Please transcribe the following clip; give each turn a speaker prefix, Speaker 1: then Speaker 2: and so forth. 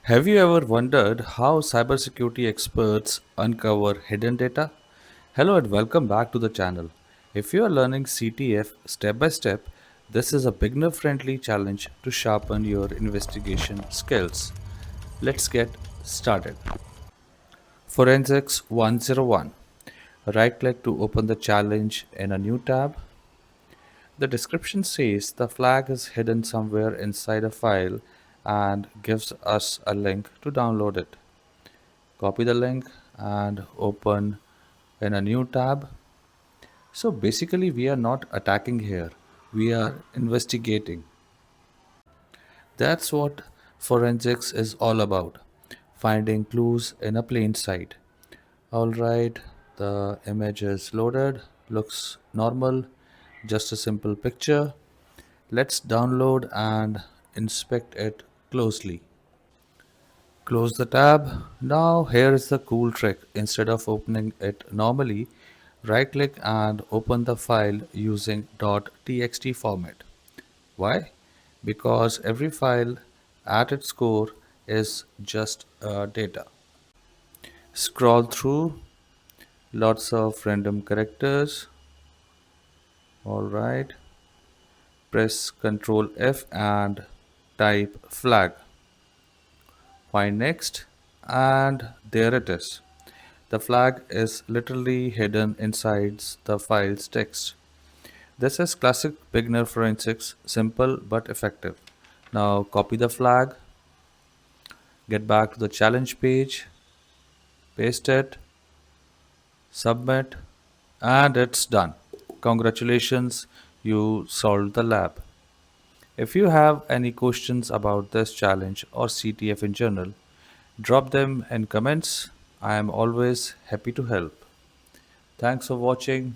Speaker 1: Have you ever wondered how cybersecurity experts uncover hidden data? Hello and welcome back to the channel. If you are learning CTF step by step, this is a beginner friendly challenge to sharpen your investigation skills. Let's get started. Forensics 101. Right click to open the challenge in a new tab. The description says the flag is hidden somewhere inside a file and gives us a link to download it. Copy the link and open in a new tab. So basically, we are not attacking here, we are investigating. That's what forensics is all about, finding clues in a plain sight. Alright, the image is loaded, looks normal, just a simple picture. Let's download and inspect it closely. Close the tab. Now here is the cool trick. Instead of opening it normally, right click and open the file using .txt format. Why? Because every file at its core is just data. Scroll through, lots of random characters. Alright. Press Ctrl F and type flag. Find next, and there it is. The flag is literally hidden inside the file's text. This is classic beginner forensics, simple but effective. Now copy the flag, get back to the challenge page, paste it, submit, and it's done. Congratulations, you solved the lab. If you have any questions about this challenge or CTF in general, drop them in comments. I am always happy to help. Thanks for watching.